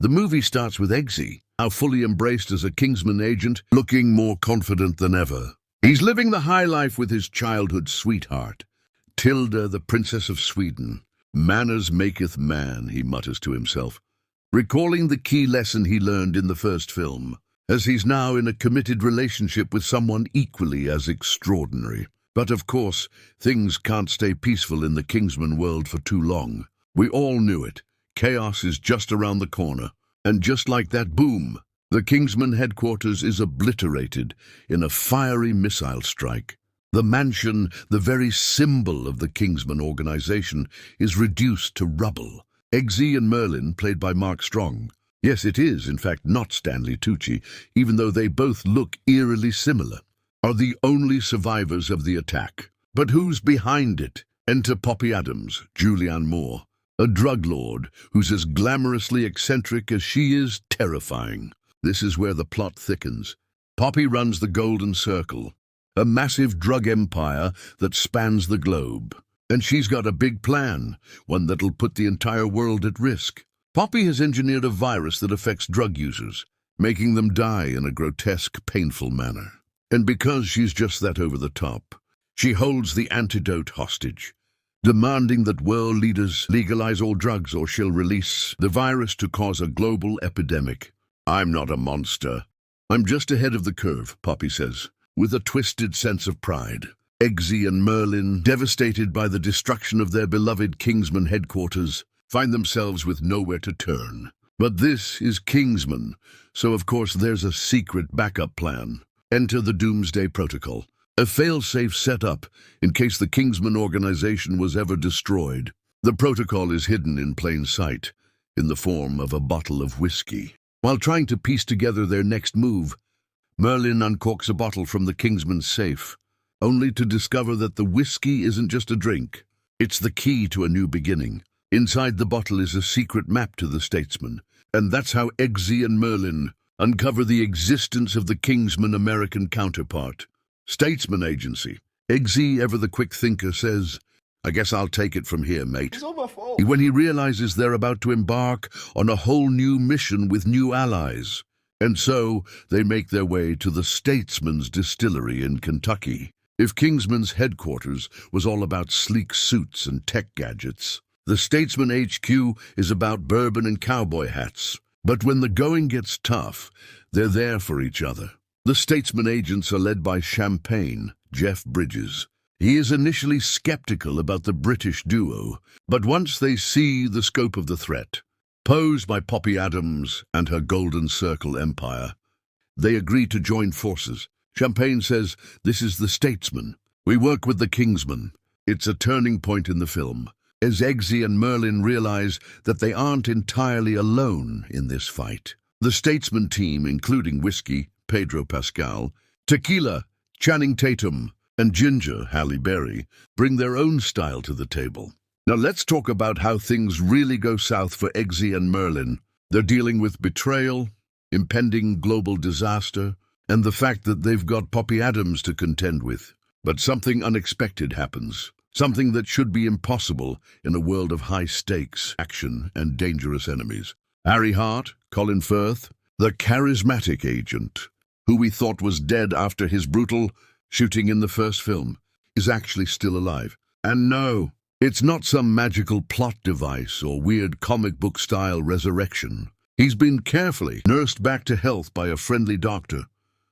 The movie starts with Eggsy, now fully embraced as a KingsMan agent, looking more confident than ever. He's living the high life with his childhood sweetheart, Tilda, the Princess of Sweden. Manners maketh man, he mutters to himself, recalling the key lesson he learned in the first film, as he's now in a committed relationship with someone equally as extraordinary. But of course, things can't stay peaceful in the KingsMan world for too long. We all knew it. Chaos is just around the corner. And just like that, boom, the KingsMan headquarters is obliterated in a fiery missile strike. The mansion, the very symbol of the KingsMan organization, is reduced to rubble. Eggsy and Merlin, played by Mark Strong. Yes, it is, in fact, not Stanley Tucci, even though they both look eerily similar, are the only survivors of the attack. But who's behind it? Enter Poppy Adams, Julianne Moore, a drug lord who's as glamorously eccentric as she is terrifying. This is where the plot thickens. Poppy runs the Golden Circle, a massive drug empire that spans the globe. And she's got a big plan, one that'll put the entire world at risk. Poppy has engineered a virus that affects drug users, making them die in a grotesque, painful manner. And because she's just that over the top, she holds the antidote hostage, demanding that world leaders legalize all drugs or she'll release the virus to cause a global epidemic. I'm not a monster. I'm just ahead of the curve, Poppy says, with a twisted sense of pride. Eggsy and Merlin, devastated by the destruction of their beloved KingsMan headquarters, find themselves with nowhere to turn. But this is KingsMan, so of course there's a secret backup plan. Enter the Doomsday Protocol, a fail-safe setup in case the KingsMan organization was ever destroyed. The protocol is hidden in plain sight, in the form of a bottle of whiskey. While trying to piece together their next move, Merlin uncorks a bottle from the KingsMan safe, only to discover that the whiskey isn't just a drink. It's the key to a new beginning. Inside the bottle is a secret map to the Statesman, and that's how Eggsy and Merlin uncover the existence of the KingsMan American counterpart, Statesman Agency. Eggsy, ever the quick thinker, says, "I guess I'll take it from here, mate," when he realizes they're about to embark on a whole new mission with new allies. And so they make their way to the Statesman's distillery in Kentucky. If KingsMan's headquarters was all about sleek suits and tech gadgets, the Statesman HQ is about bourbon and cowboy hats. But when the going gets tough, they're there for each other. The Statesman agents are led by Champagne, Jeff Bridges. He is initially skeptical about the British duo, but once they see the scope of the threat, posed by Poppy Adams and her Golden Circle empire, they agree to join forces. Champagne says, "This is the Statesman. We work with the KingsMan." It's a turning point in the film, as Eggsy and Merlin realize that they aren't entirely alone in this fight. The Statesman team, including Whiskey, Pedro Pascal, Tequila, Channing Tatum, and Ginger, Halle Berry, bring their own style to the table. Now let's talk about how things really go south for Eggsy and Merlin. They're dealing with betrayal, impending global disaster, and the fact that they've got Poppy Adams to contend with. But something unexpected happens. Something that should be impossible in a world of high-stakes action and dangerous enemies. Harry Hart, Colin Firth, the charismatic agent, who we thought was dead after his brutal shooting in the first film, is actually still alive. And no, it's not some magical plot device or weird comic book-style resurrection. He's been carefully nursed back to health by a friendly doctor.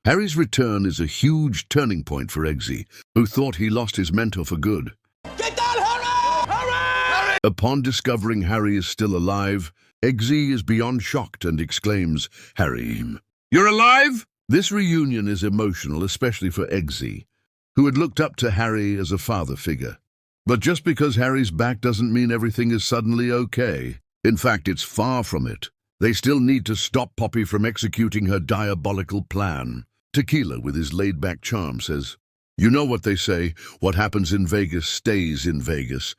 Harry's return is a huge turning point for Eggsy, who thought he lost his mentor for good. Get down, Harry! Harry! Upon discovering Harry is still alive, Eggsy is beyond shocked and exclaims, "Harry, you're alive?" This reunion is emotional, especially for Eggsy, who had looked up to Harry as a father figure. But just because Harry's back doesn't mean everything is suddenly okay. In fact, it's far from it. They still need to stop Poppy from executing her diabolical plan. Tequila, with his laid-back charm, says, "You know what they say, what happens in Vegas stays in Vegas."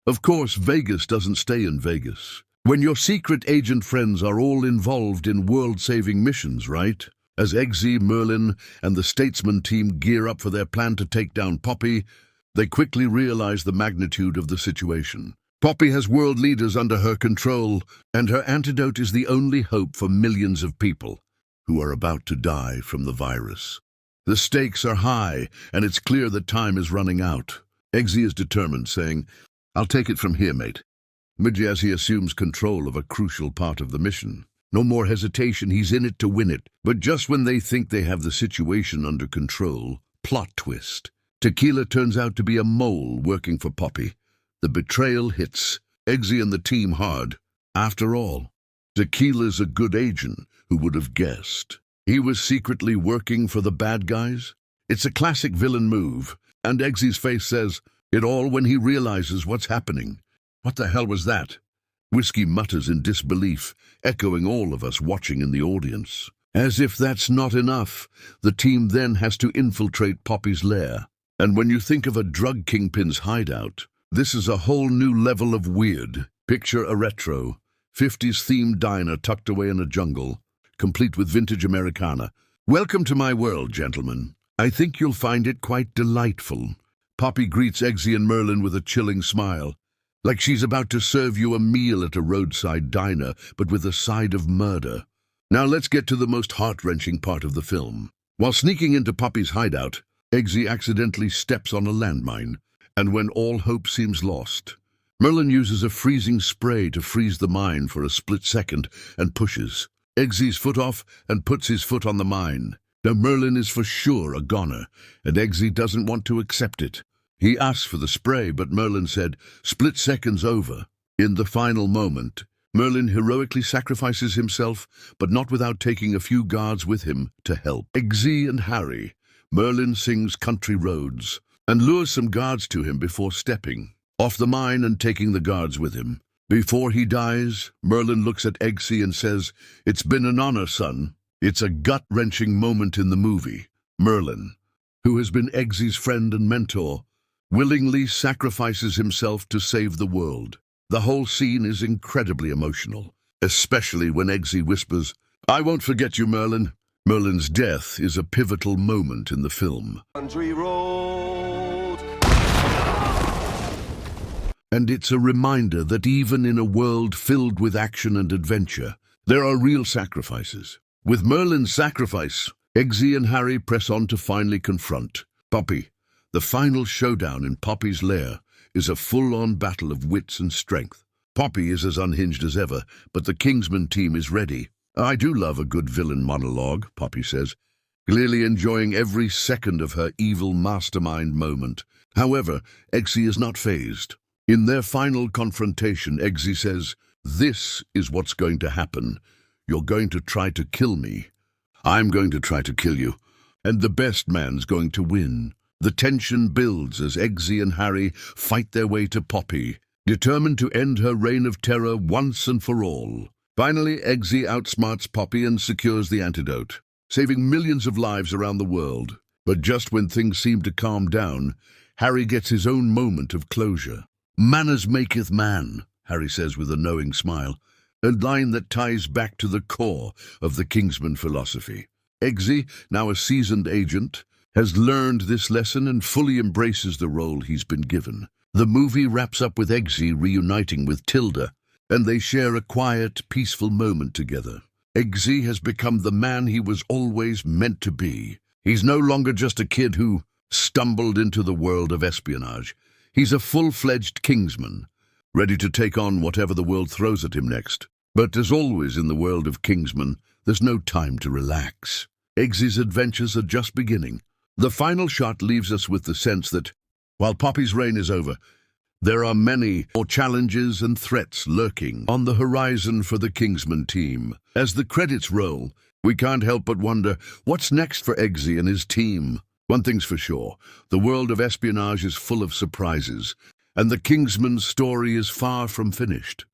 Of course, Vegas doesn't stay in Vegas. When your secret agent friends are all involved in world-saving missions, right? As Eggsy, Merlin, and the Statesman team gear up for their plan to take down Poppy, they quickly realize the magnitude of the situation. Poppy has world leaders under her control, and her antidote is the only hope for millions of people who are about to die from the virus. The stakes are high, and it's clear that time is running out. Eggsy is determined, saying, "I'll take it from here, mate." As he assumes control of a crucial part of the mission. No more hesitation, he's in it to win it. But just when they think they have the situation under control, plot twist. Tequila turns out to be a mole working for Poppy. The betrayal hits Eggsy and the team hard. After all, Tequila's a good agent, who would have guessed. He was secretly working for the bad guys. It's a classic villain move, and Eggsy's face says it all when he realizes what's happening. What the hell was that? Whiskey mutters in disbelief, echoing all of us watching in the audience. As if that's not enough, the team then has to infiltrate Poppy's lair. And when you think of a drug kingpin's hideout, this is a whole new level of weird. Picture a retro, 50s-themed diner tucked away in a jungle, complete with vintage Americana. Welcome to my world, gentlemen. I think you'll find it quite delightful. Poppy greets Eggsy and Merlin with a chilling smile, like she's about to serve you a meal at a roadside diner, but with a side of murder. Now let's get to the most heart-wrenching part of the film. While sneaking into Poppy's hideout, Eggsy accidentally steps on a landmine, and when all hope seems lost, Merlin uses a freezing spray to freeze the mine for a split second and pushes Eggsy's foot off and puts his foot on the mine. Now Merlin is for sure a goner, and Eggsy doesn't want to accept it. He asks for the spray, but Merlin said, "Split seconds over." In the final moment, Merlin heroically sacrifices himself, but not without taking a few guards with him to help. Eggsy and Harry. Merlin sings Country Roads and lures some guards to him before stepping off the mine and taking the guards with him. Before he dies, Merlin looks at Eggsy and says, "It's been an honor, son." It's a gut-wrenching moment in the movie. Merlin, who has been Eggsy's friend and mentor, willingly sacrifices himself to save the world. The whole scene is incredibly emotional, especially when Eggsy whispers, "I won't forget you, Merlin." Merlin's death is a pivotal moment in the film. Country road. And it's a reminder that even in a world filled with action and adventure, there are real sacrifices. With Merlin's sacrifice, Eggsy and Harry press on to finally confront Poppy. The final showdown in Poppy's lair is a full-on battle of wits and strength. Poppy is as unhinged as ever, but the KingsMan team is ready. "I do love a good villain monologue," Poppy says, clearly enjoying every second of her evil mastermind moment. However, Eggsy is not fazed. In their final confrontation, Eggsy says, "This is what's going to happen. You're going to try to kill me. I'm going to try to kill you. And the best man's going to win." The tension builds as Eggsy and Harry fight their way to Poppy, determined to end her reign of terror once and for all. Finally, Eggsy outsmarts Poppy and secures the antidote, saving millions of lives around the world. But just when things seem to calm down, Harry gets his own moment of closure. "Manners maketh man," Harry says with a knowing smile, a line that ties back to the core of the KingsMan philosophy. Eggsy, now a seasoned agent, has learned this lesson and fully embraces the role he's been given. The movie wraps up with Eggsy reuniting with Tilda, and they share a quiet, peaceful moment together. Eggsy has become the man he was always meant to be. He's no longer just a kid who stumbled into the world of espionage. He's a full-fledged KingsMan, ready to take on whatever the world throws at him next. But as always in the world of KingsMan, there's no time to relax. Eggsy's adventures are just beginning. The final shot leaves us with the sense that, while Poppy's reign is over, there are many more challenges and threats lurking on the horizon for the KingsMan team. As the credits roll, we can't help but wonder, what's next for Eggsy and his team? One thing's for sure, the world of espionage is full of surprises, and the KingsMan story is far from finished.